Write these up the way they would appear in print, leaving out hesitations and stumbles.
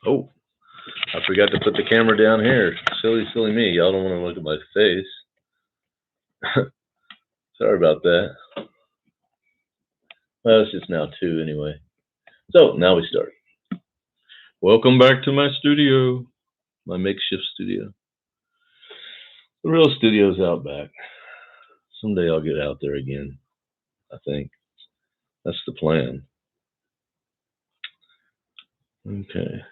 Oh, I forgot to put the camera down here. Silly, silly me. Y'all don't want to look at my face. Sorry about that. Well, it's just now 2 anyway. So now we start. Welcome back to my studio, my makeshift studio. The real studio's out back. Someday I'll get out there again, I think. That's the plan. Okay.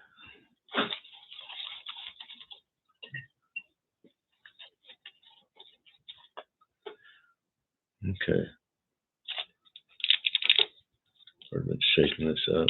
Okay. I've been shaking this up.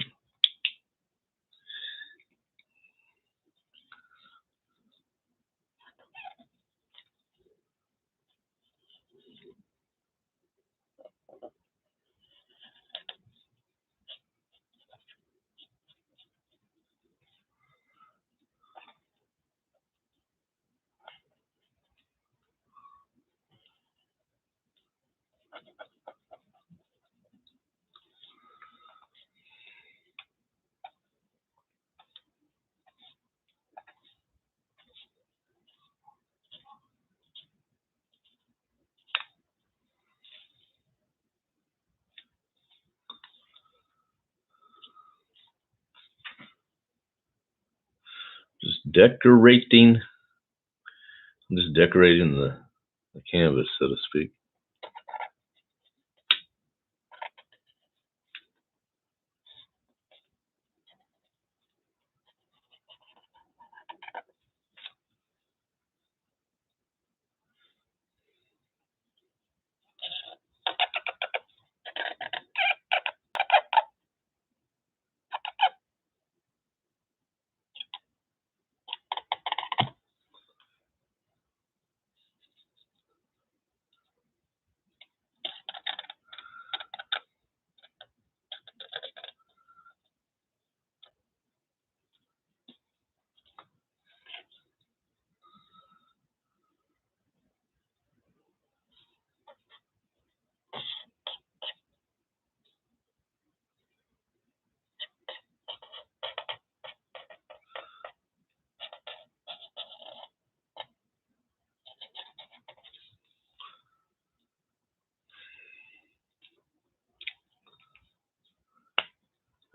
Just decorating. I'm just decorating the canvas, so to speak.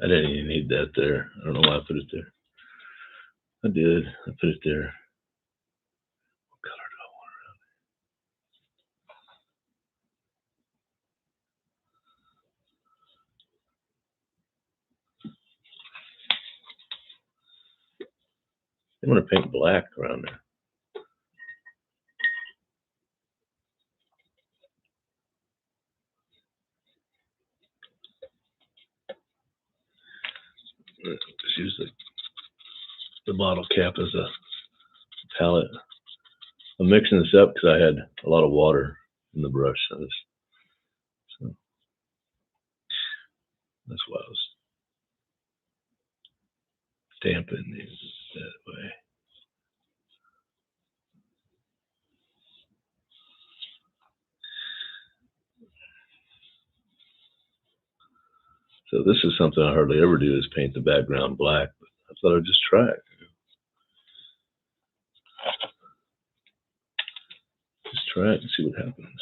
I didn't even need that there. I don't know why I put it there. I did. I put it there. What color do I want around it? I want to paint black around there. Just use the bottle cap as a palette. I'm mixing this up because I had a lot of water in the brush. So that's why I was damping these that way. So this is something I hardly ever do, is paint the background black. But I thought I'd just try it. Just try it and see what happens.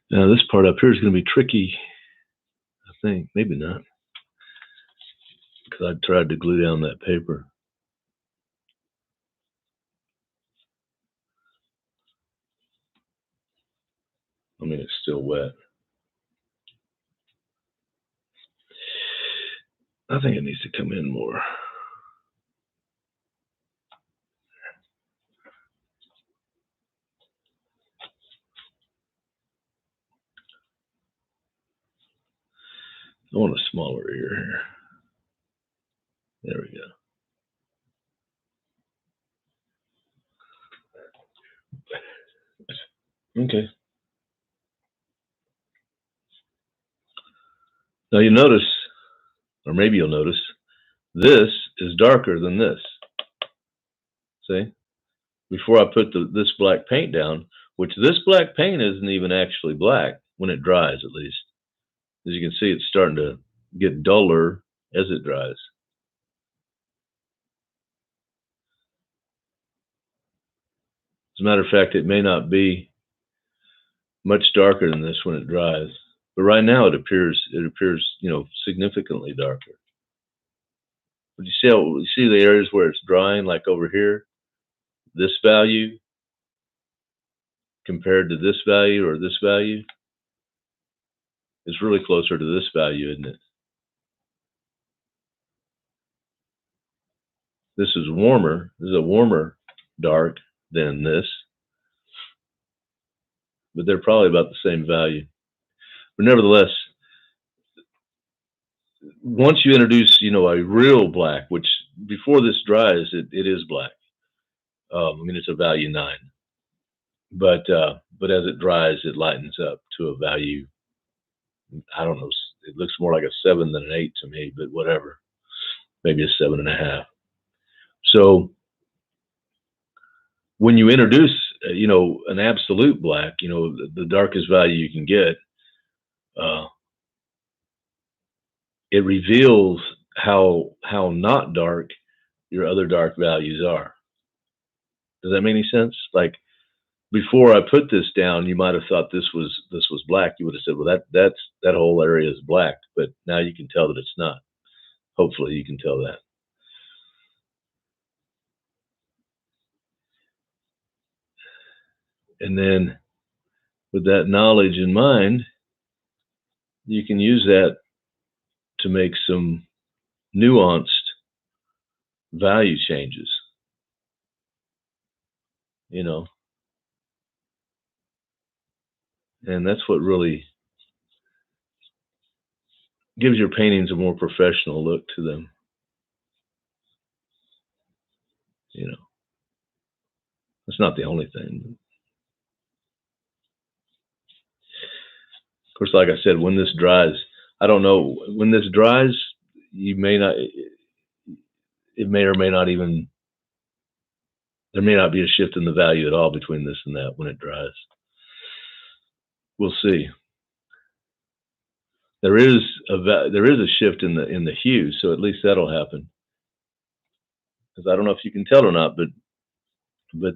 Now this part up here is going to be tricky, I think. Maybe not, because I tried to glue down that paper. I mean, it's still wet. I think it needs to come in more. I want a smaller ear here. There we go. Okay. Now you notice, or maybe you'll notice, this is darker than this. See? Before I put this black paint down, which this black paint isn't even actually black when it dries, at least. As you can see, it's starting to get duller as it dries. As a matter of fact, it may not be much darker than this when it dries, but right now it appears, significantly darker. But you see the areas where it's drying, like over here, this value compared to this value or this value, it's really closer to this value, isn't it? This is warmer. This is a warmer dark than this, but they're probably about the same value. But nevertheless, once you introduce, a real black, which before this dries, it is black. I mean, it's a value 9, but as it dries, it lightens up to a value. I don't know. It looks more like a 7 than an 8 to me, but whatever. Maybe a 7.5. So when you introduce, an absolute black, the darkest value you can get, it reveals how not dark your other dark values are. Does that make any sense? Like before I put this down, you might have thought this was black. You would have said, well, that whole area is black, but now you can tell that it's not. Hopefully you can tell that. And then with that knowledge in mind, you can use that to make some nuanced value changes, and that's what really gives your paintings a more professional look to them. It's not the only thing. Of course, like I said, when this dries, I don't know, when this dries, it may or may not even, there may not be a shift in the value at all between this and that when it dries. We'll see. There is a shift in the hue, so at least that'll happen. Because I don't know if you can tell or not, but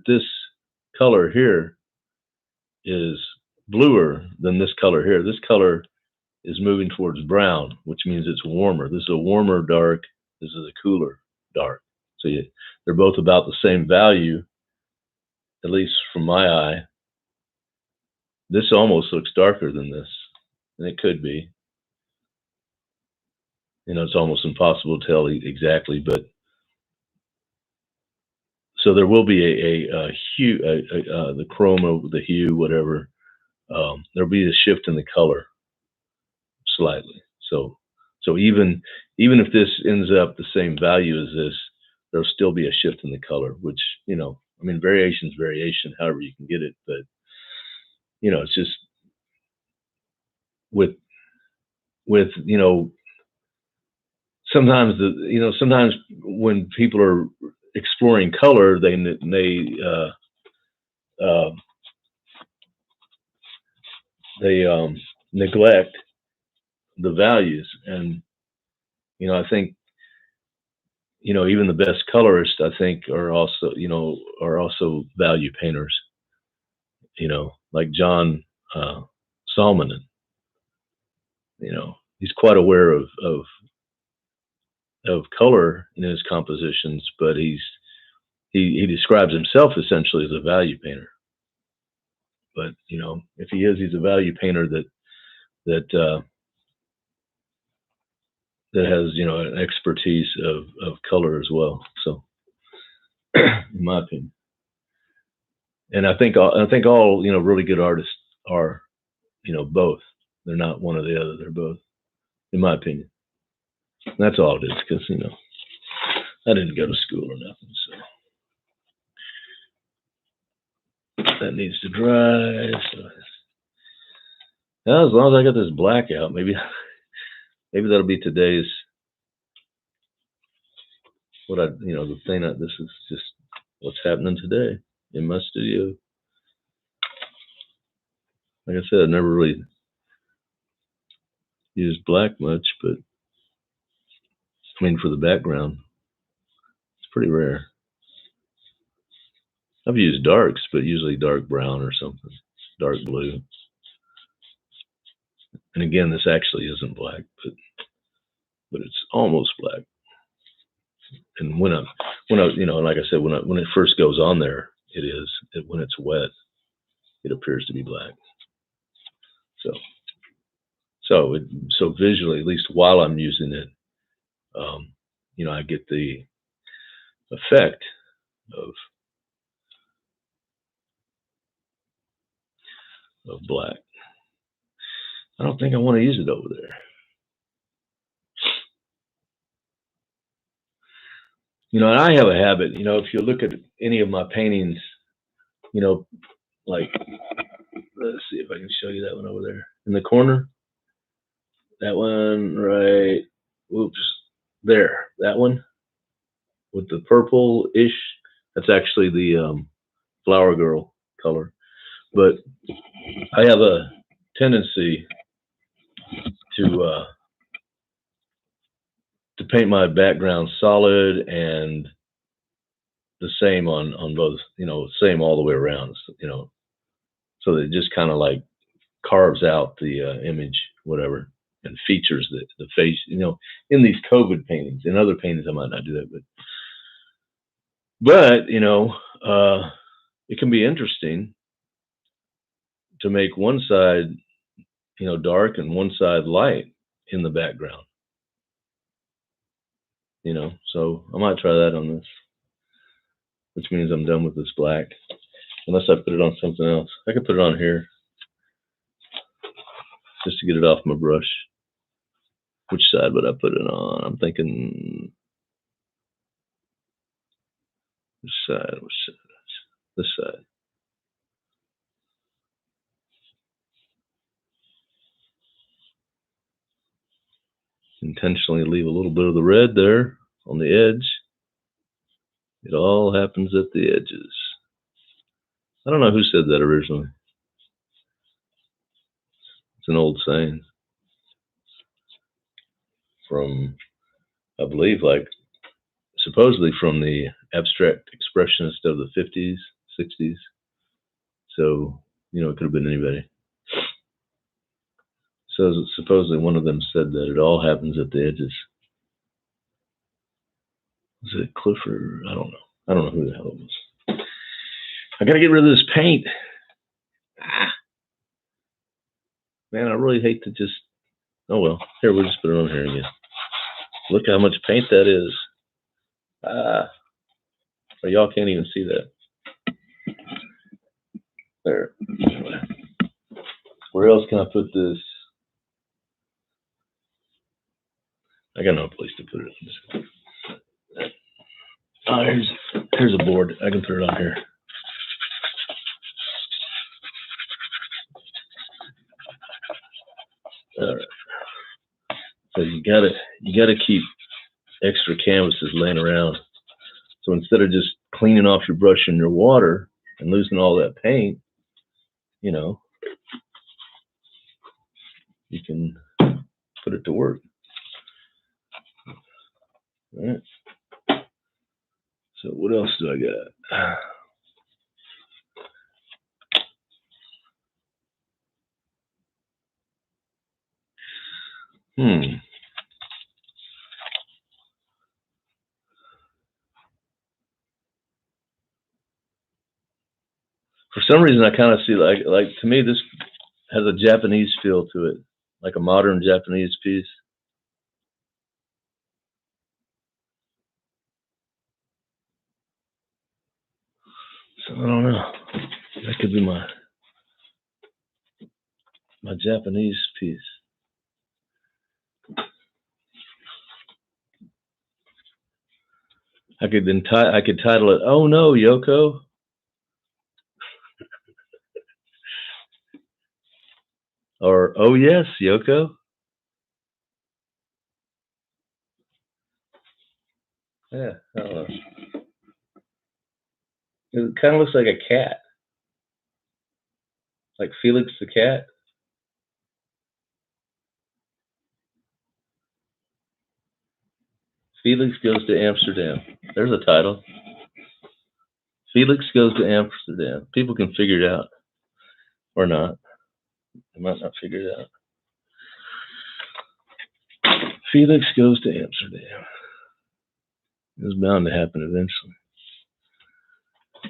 this color here is bluer than this color here. This color is moving towards brown, which means it's warmer. This is a warmer dark. This is a cooler dark. So they're both about the same value, at least from my eye. This almost looks darker than this, and it could be. It's almost impossible to tell exactly, but so there will be a hue, the chroma, the hue, whatever. There'll be a shift in the color slightly. So even if this ends up the same value as this, there'll still be a shift in the color, which, I mean, variation is variation, however you can get it. But, it's just with, sometimes sometimes when people are exploring color, they neglect the values. And, I think, even the best colorists, I think, are also value painters, like John Salmonen. He's quite aware of color in his compositions, but he describes himself essentially as a value painter. But if he is, he's a value painter that has an expertise of color as well. So, in my opinion, and I think all really good artists are both. They're not one or the other. They're both, in my opinion. And that's all it is, because I didn't go to school or nothing, so that needs to dry. So, as long as I got this black out, maybe maybe that'll be today's the thing that this is just what's happening today in my studio. Like I said, I never really used black much, but I mean, for the background, it's pretty rare. I've used darks, but usually dark brown or something, dark blue. And again, this actually isn't black, but it's almost black. And when like I said, when it first goes on there, it is. When it's wet, it appears to be black. So visually, at least while I'm using it, I get the effect of black. I don't think I want to use it over there. And I have a habit. If you look at any of my paintings, like, let's see if I can show you that one over there in the corner. That one, right? Oops, there. That one with the purple-ish. That's actually the Flower Girl color. But I have a tendency to paint my background solid and the same on both. Same all the way around. So that it just kind of like carves out the image, whatever, and features the face. In these COVID paintings, in other paintings I might not do that, but it can be interesting to make one side dark and one side light in the background. So I might try that on this, which means I'm done with this black, unless I put it on something else. I could put it on here just to get it off my brush. Which side would I put it on? I'm thinking which side? This side. Intentionally leave a little bit of the red there on the edge. It all happens at the edges. I don't know who said that originally. It's an old saying from, I believe, supposedly from the abstract expressionist of the 50s, 60s. So, it could have been anybody. So supposedly one of them said that it all happens at the edges. Was it Clifford? I don't know. I don't know who the hell it was. I got to get rid of this paint. Man, I really hate to just... Oh, well. Here, we'll just put it on here again. Look how much paint that is. Or y'all can't even see that. There. Where else can I put this? I got no place to put it. Oh, here's a board. I can put it on here. All right. So you gotta keep extra canvases laying around. So instead of just cleaning off your brush and your water and losing all that paint, you can put it to work. All right. So what else do I got? For some reason, I kind of see like to me this has a Japanese feel to it, like a modern Japanese piece. So I don't know. That could be my Japanese piece. I could title it, "Oh no, Yoko," or "Oh yes, Yoko." Yeah, I don't know. It kind of looks like a cat, like Felix the cat. Felix goes to Amsterdam. There's a title. Felix goes to Amsterdam. People can figure it out, or not. They might not figure it out. Felix goes to Amsterdam. It was bound to happen eventually.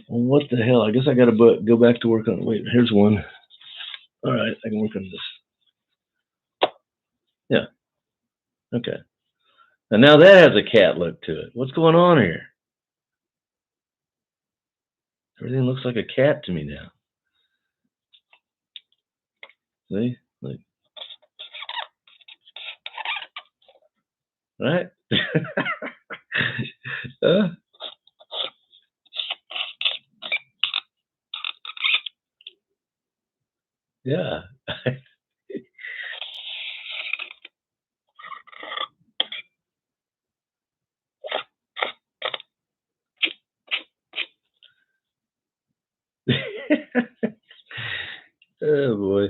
Well, what the hell? I guess I got to go back to work on it. Wait, here's one. All right, I can work on this. Yeah. Okay. And now that has a cat look to it. What's going on here? Everything looks like a cat to me now. See? Like, right? Yeah. Oh boy.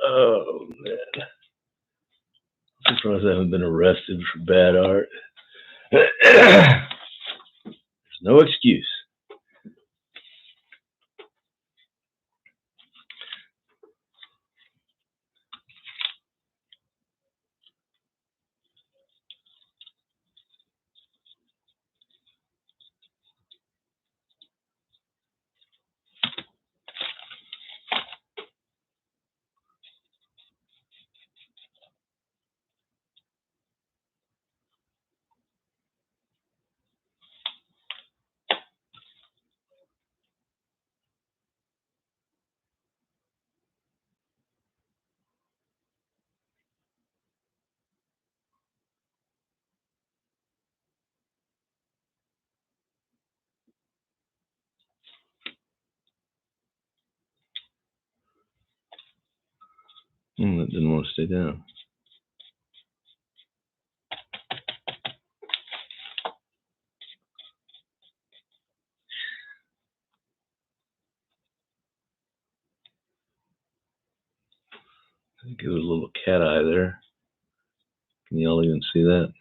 Oh man. I'm surprised I haven't been arrested for bad art. There's no excuse. That didn't want to stay down. Give it a little cat eye there. Can y'all even see that?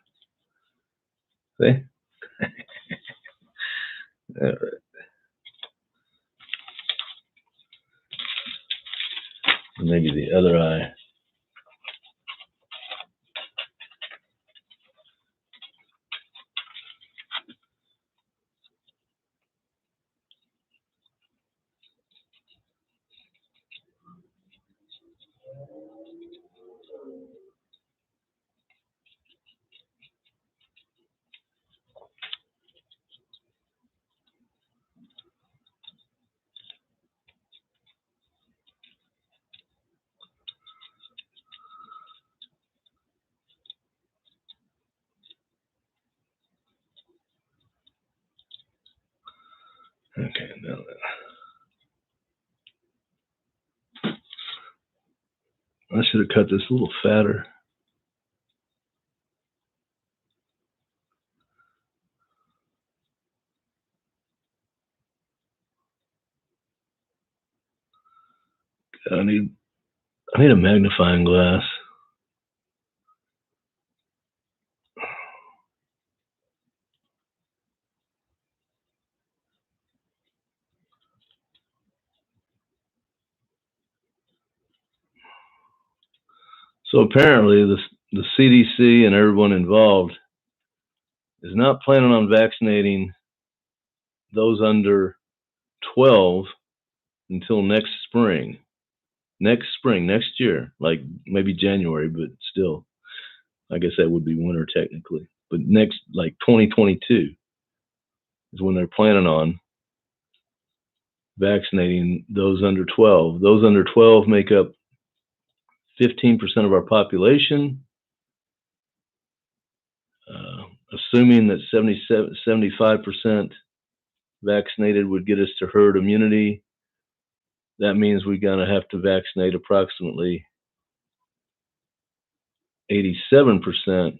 See? All right. Maybe the other eye. Okay, now I should have cut this a little fatter. I need a magnifying glass. So apparently the CDC and everyone involved is not planning on vaccinating those under 12 until next spring. Next year, like maybe January, but still, I guess that would be winter technically. But next, like 2022 is when they're planning on vaccinating those under 12. Those under 12 make up 15% of our population. Assuming that 75% vaccinated would get us to herd immunity, that means we're going to have to vaccinate approximately 87%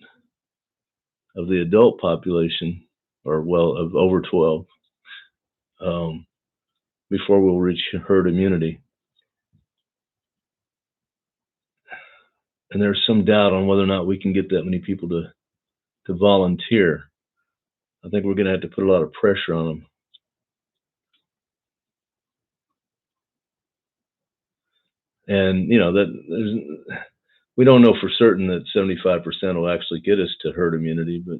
of the adult population, or well, of over 12, before we'll reach herd immunity. And there's some doubt on whether or not we can get that many people to volunteer. I think we're going to have to put a lot of pressure on them. And, you know, we don't know for certain that 75% will actually get us to herd immunity, but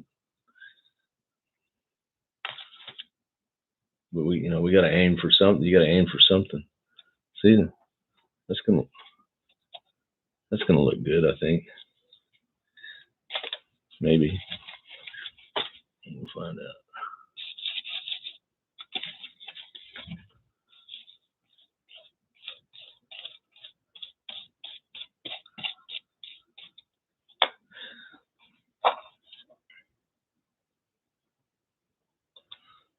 we got to aim for something. You got to aim for something. See, that's gonna look good, I think. Maybe. We'll find out.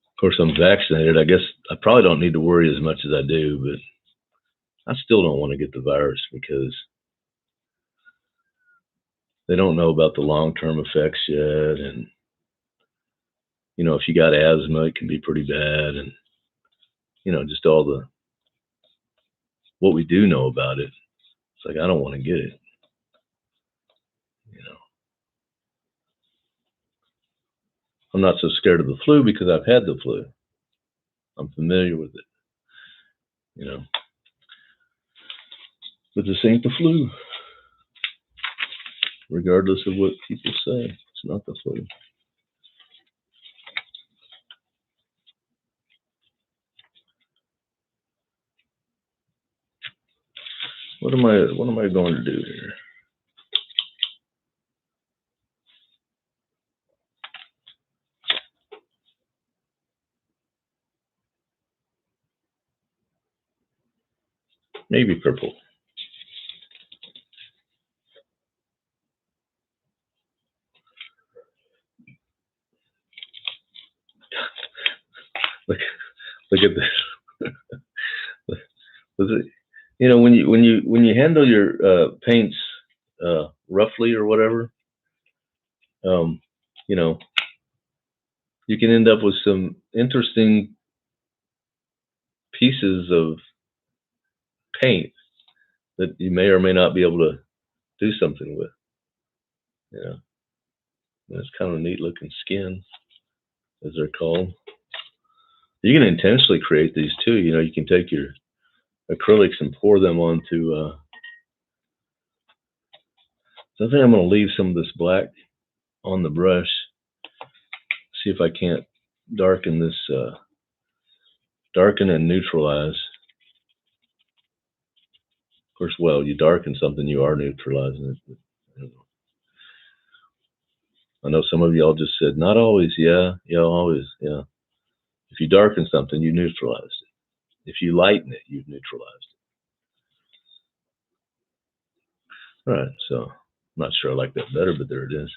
Of course, I'm vaccinated. I guess I probably don't need to worry as much as I do, but I still don't want to get the virus because they don't know about the long-term effects yet. And, you know, if you got asthma, it can be pretty bad. And, you know, just what we do know about it. It's like, I don't want to get it. You know, I'm not so scared of the flu because I've had the flu. I'm familiar with it, you know. But this ain't the flu. Regardless of what people say, it's not the flu. What am I going to do here? Maybe purple. Look at this. You know, when you handle your paints roughly or whatever, you know, you can end up with some interesting pieces of paint that you may or may not be able to do something with. You know, and it's kind of a neat looking skin, as they're called. You can intentionally create these too. You know, you can take your acrylics and pour them onto. So I think I'm going to leave some of this black on the brush. See if I can't darken this, darken and neutralize. Of course, well, you darken something, you are neutralizing it. I know some of y'all just said, not always. Yeah, always. Yeah. If you darken something, you neutralize it. If you lighten it, you've neutralized it. All right, so I'm not sure I like that better, but there it is.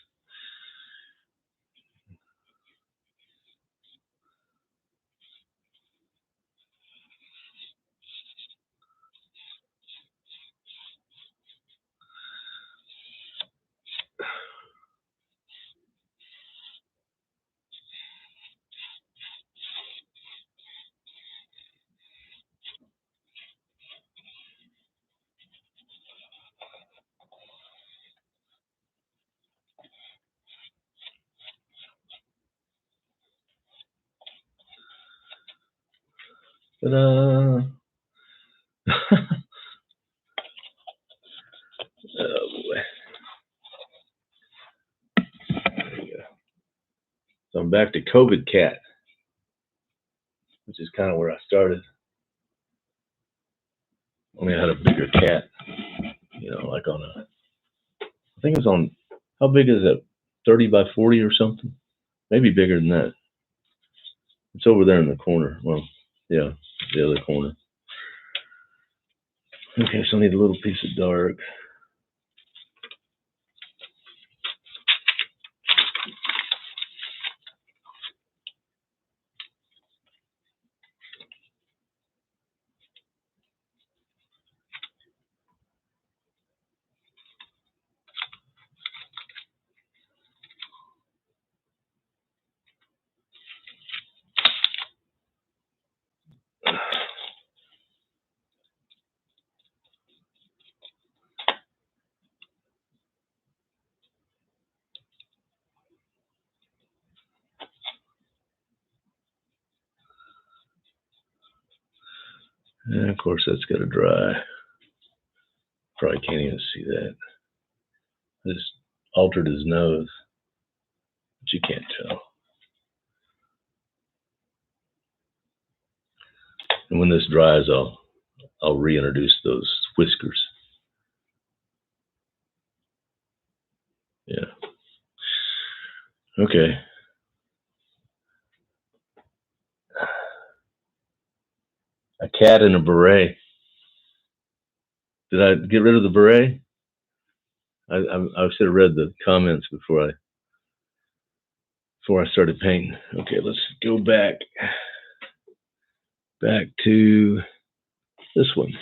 Ta-da! Oh boy. There you go. So I'm back to COVID cat, which is kind of where I started. Only I had a bigger cat, you know, like on I think it was on, how big is that? 30 by 40 or something? Maybe bigger than that. It's over there in the corner. Well, yeah, the other corner. Okay, so I need a little piece of dark. And of course, that's got to dry. Probably can't even see that. I just altered his nose, but you can't tell. And when this dries, I'll reintroduce those whiskers. Yeah. Okay. A cat in a beret. Did I get rid of the beret? I should have read the comments before I started painting. Okay, let's go back to this one.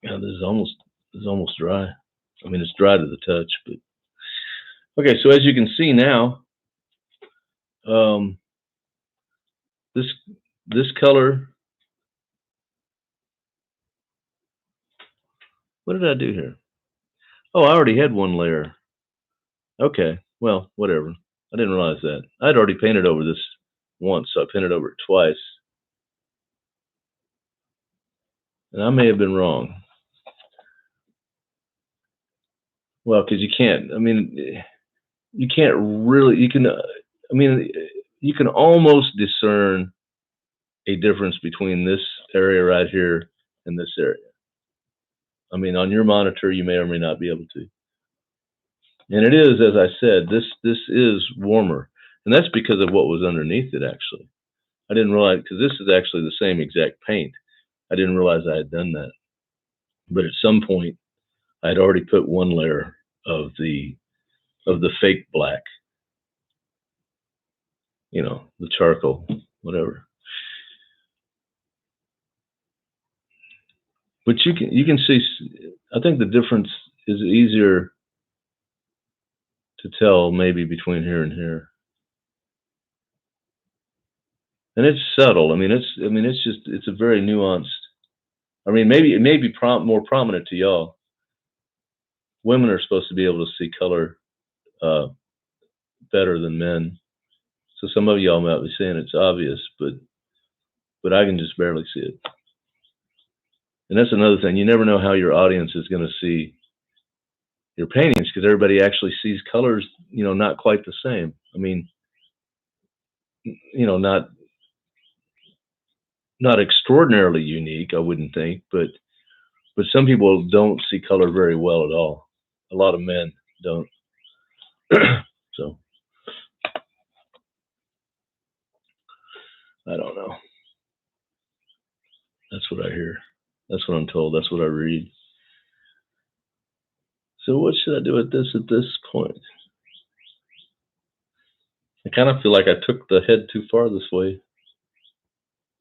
Yeah, this is almost dry. I mean, it's dry to the touch, but okay. So as you can see now, this color. What did I do here? Oh, I already had one layer. Okay, well, whatever. I didn't realize that. I'd already painted over this once, so I painted over it twice. And I may have been wrong. Well, because you can't, I mean, you can't really, you can, I mean, you can almost discern a difference between this area right here and this area. I mean, on your monitor, you may or may not be able to. And it is, as I said, this is warmer. And that's because of what was underneath it, actually. I didn't realize, because this is actually the same exact paint. I didn't realize I had done that. But at some point, I had already put one layer of the fake black, you know, the charcoal, whatever. But you can see, I think the difference is easier to tell maybe between here and here. And it's subtle. I mean, it's a very nuanced. I mean, maybe it may be more prominent to y'all. Women are supposed to be able to see color better than men. So some of y'all might be saying it's obvious, but I can just barely see it. And that's another thing. You never know how your audience is going to see your paintings, because everybody actually sees colors, you know, not quite the same. I mean, you know, not extraordinarily unique, I wouldn't think, but some people don't see color very well at all. A lot of men don't. So I don't know. That's what I hear. That's what I'm told. That's what I read. So what should I do at this point? I kind of feel like I took the head too far this way.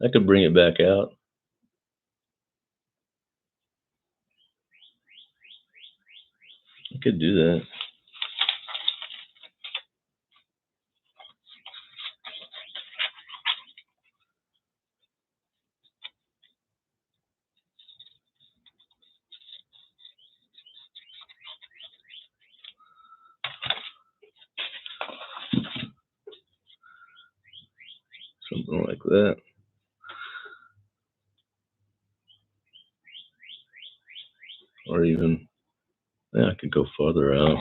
I could bring it back out. I could do that. Something like that. Or even, yeah, I could go farther out.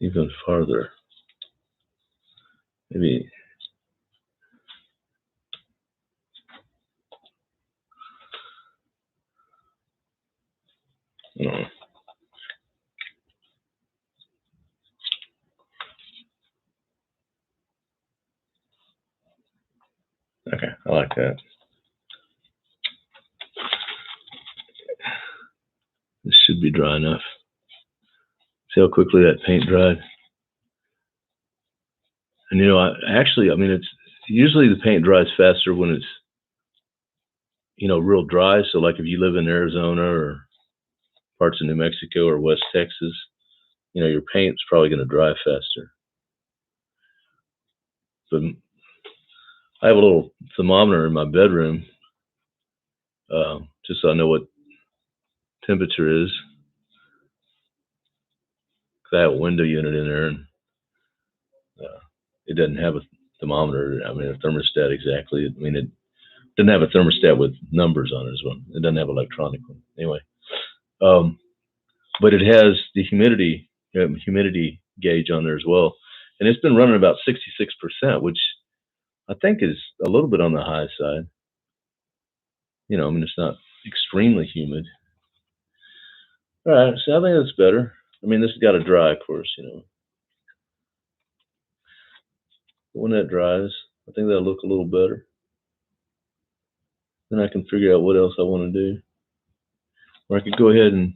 Even farther. Maybe. No. Okay, I like that. This should be dry enough. See how quickly that paint dried? And you know, I mean, it's usually the paint dries faster when it's, you know, real dry. So like if you live in Arizona or parts of New Mexico or West Texas, you know, your paint's probably going to dry faster. But I have a little thermometer in my bedroom, just so I know what temperature is. I have a window unit in there, and it doesn't have a thermometer. I mean, a thermostat exactly. I mean, it doesn't have a thermostat with numbers on it as well. It doesn't have electronic one. Anyway, but it has the humidity gauge on there as well, and it's been running about 66%, which I think is a little bit on the high side. You know, I mean, it's not extremely humid. All right, so I think that's better. I mean, this has got to dry, of course, you know. But when that dries, I think that'll look a little better. Then I can figure out what else I want to do. Or I could go ahead and,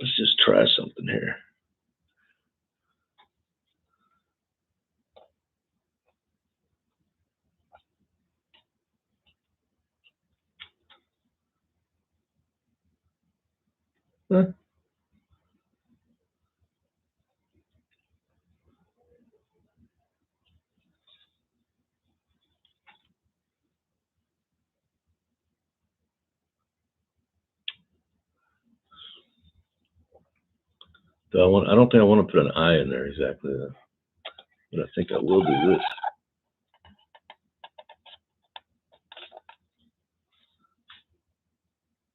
let's just try something here. Huh? I don't think I want to put an eye in there exactly, but I think I will do this.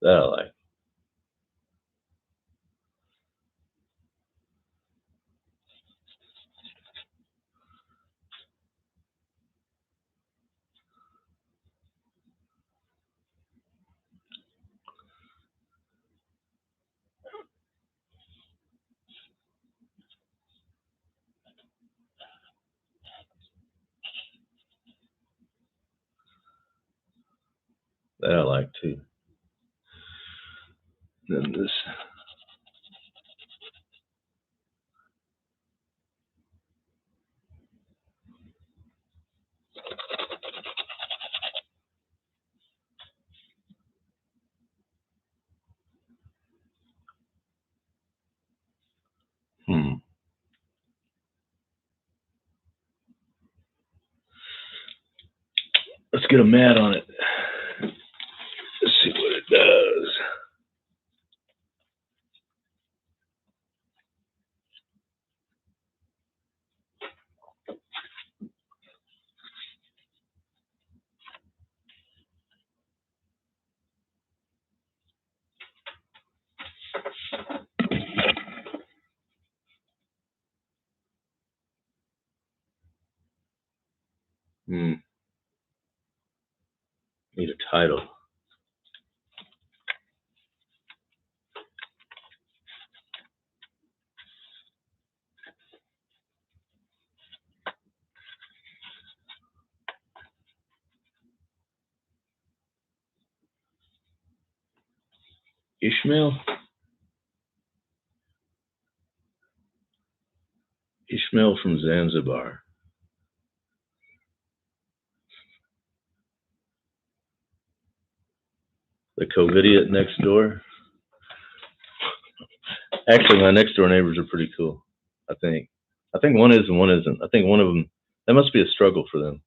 That I like. That I like too. Then this. Let's get a mat on it. Let's see what it does. Need a title. Ishmael from Zanzibar. The COVIDiot next door. Actually, my next door neighbors are pretty cool. I think one is and one isn't. I think one of them, that must be a struggle for them.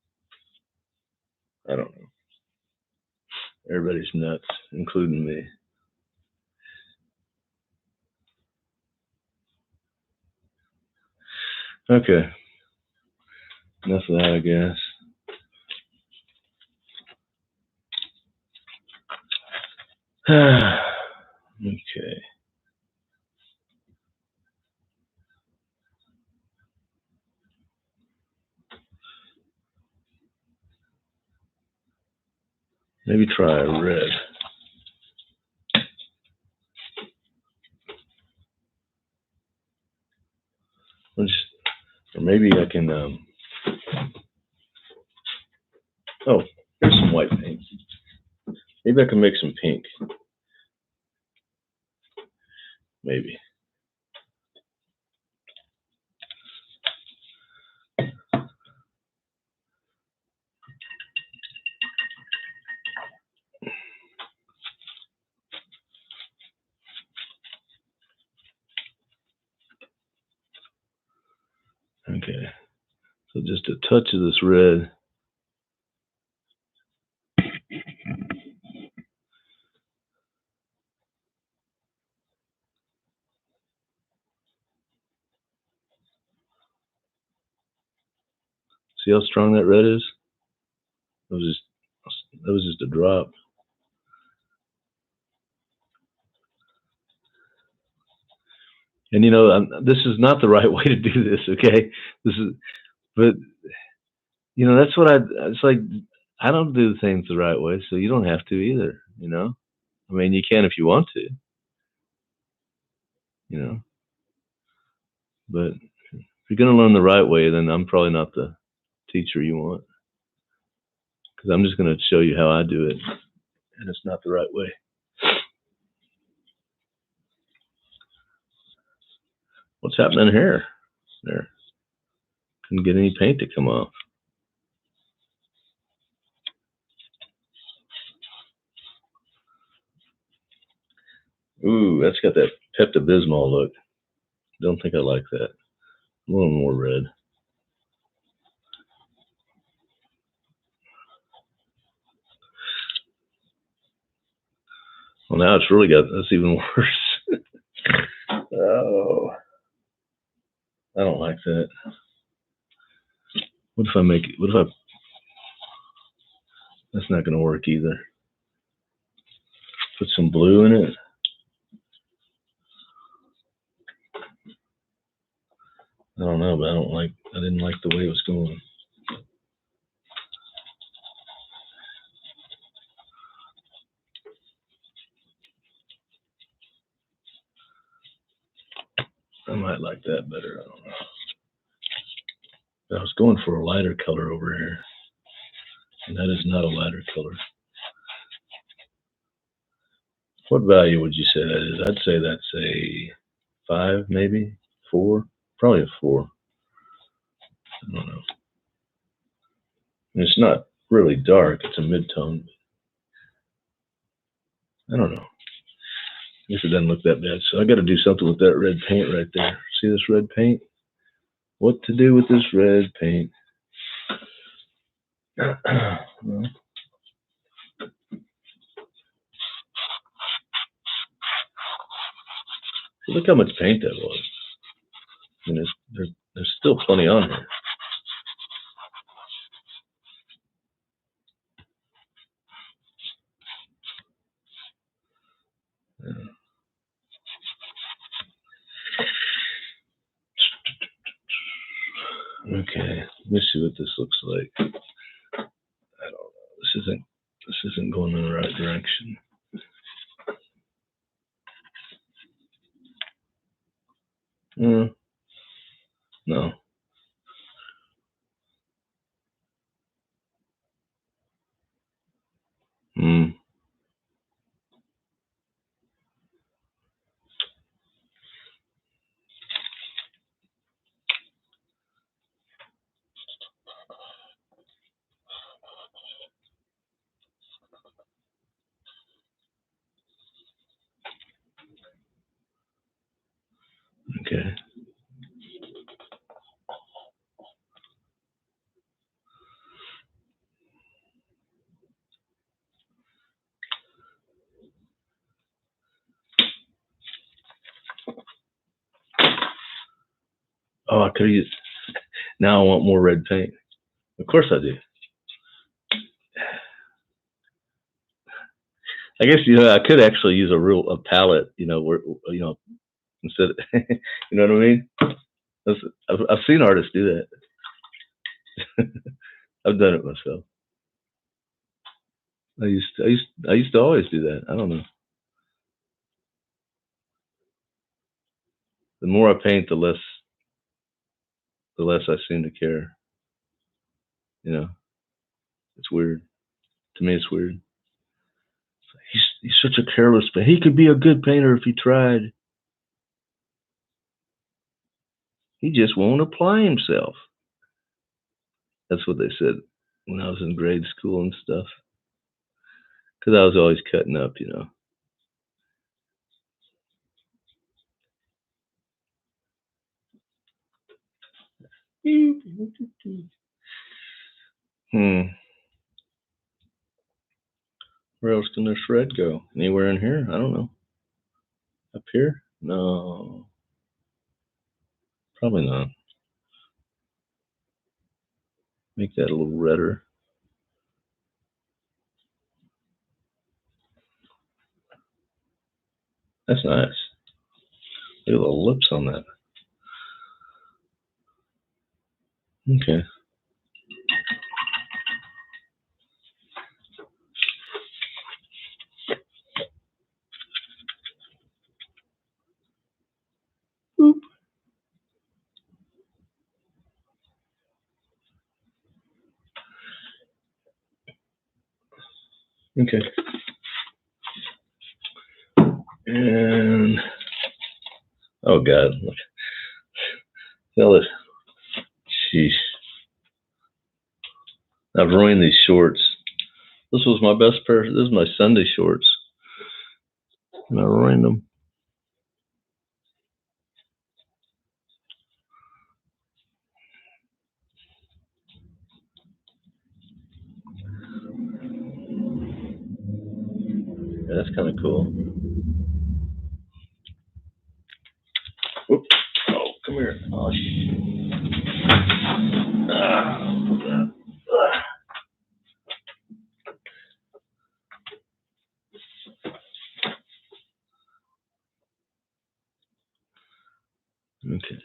I don't know. Everybody's nuts, including me. Okay. Enough of that, I guess. Okay. Maybe try a red. Or maybe I can, oh, here's some white paint. Maybe I can make some pink. Maybe. Okay. So just a touch of this red. See how strong that red is? That was just a drop. And you know, this is not the right way to do this. Okay, but you know, that's what it's like. I don't do things the right way, so you don't have to either. You know, I mean, you can if you want to. You know, but if you're gonna learn the right way, then I'm probably not the teacher you want, because I'm just gonna show you how I do it, and it's not the right way. What's happening here? There, couldn't get any paint to come off. Ooh, that's got that Pepto-Bismol look. Don't think I like that. A little more red. Well, now it's really that's even worse. Oh, I don't like that. What if I make it? What if I? That's not going to work either. Put some blue in it. I don't know, but I didn't like the way it was going. I might like that better. I don't know. But I was going for a lighter color over here, and that is not a lighter color. What value would you say that is? I'd say that's a 5, maybe 4, probably a 4. I don't know. And it's not really dark; it's a mid-tone. I don't know. I guess it doesn't look that bad. So I got to do something with that red paint right there. See this red paint? What to do with this red paint? Well, look how much paint that was. I mean, there's still plenty on here. Yeah. Okay, let me see what this looks like. I don't know. This isn't going in the right direction. No. Mm. Okay. Oh, I could have used. Now I want more red paint. Of course I do. I guess I could actually use a palette. Where instead, you know what I mean? I've seen artists do that. I've done it myself. I used to always do that. I don't know. The more I paint, the less I seem to care. You know, it's weird. To me, it's weird. He's such a careless, but he could be a good painter if he tried. He just won't apply himself. That's what they said when I was in grade school and stuff. Because I was always cutting up, Where else can this red go? Anywhere in here? I don't know. Up here? No. Probably not. Make that a little redder. That's nice. Look at the lips on that. Okay. Boop. Okay. And oh God, look. Tell it. Sheesh. I've ruined these shorts. This was my best pair. This is my Sunday shorts. And I ruined them. Yeah, that's kind of cool. Oops. Oh, come here. Oh, okay.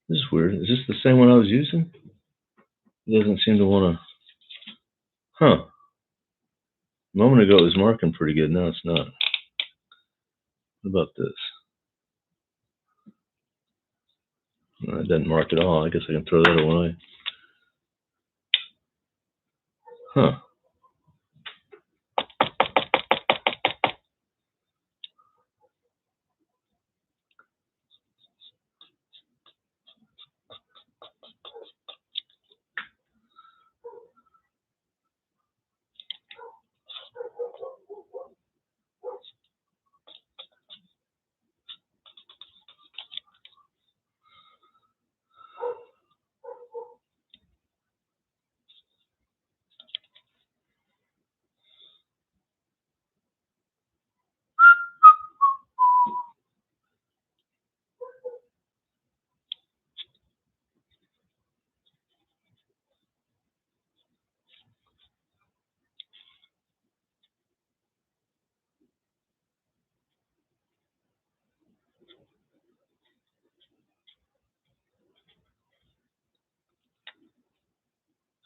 This is weird. Is this the same one I was using? It doesn't seem to want to. Huh. A moment ago it was marking pretty good. Now it's not. What about this? No, it doesn't mark at all. I guess I can throw that away. Huh.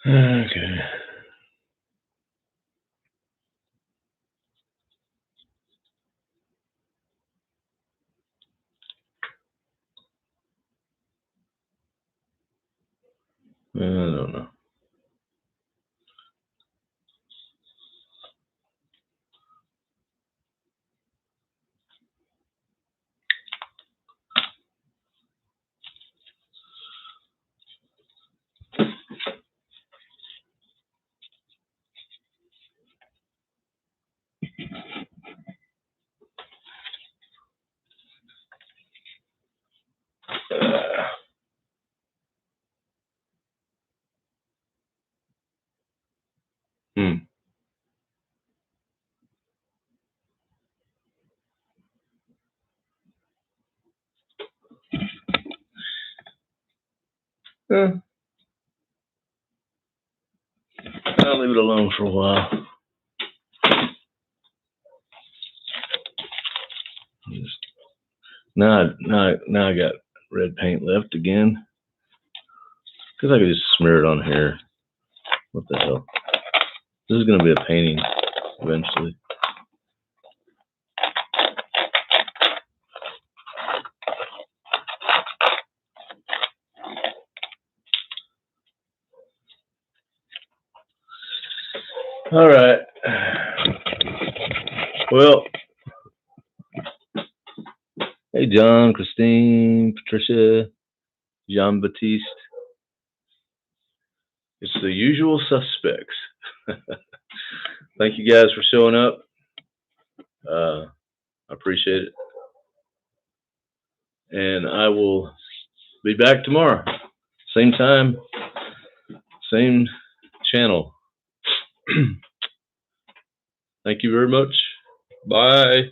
Okay. I don't know. Hmm. I'll leave it alone for a while. Now I got red paint left again. Because I could just smear it on here. What the hell? This is going to be a painting eventually. All right. Well, hey, John, Christine, Patricia, Jean-Baptiste. It's the usual suspects. Thank you guys for showing up. I appreciate it. And I will be back tomorrow. same time, same channel. Thank you very much. Bye.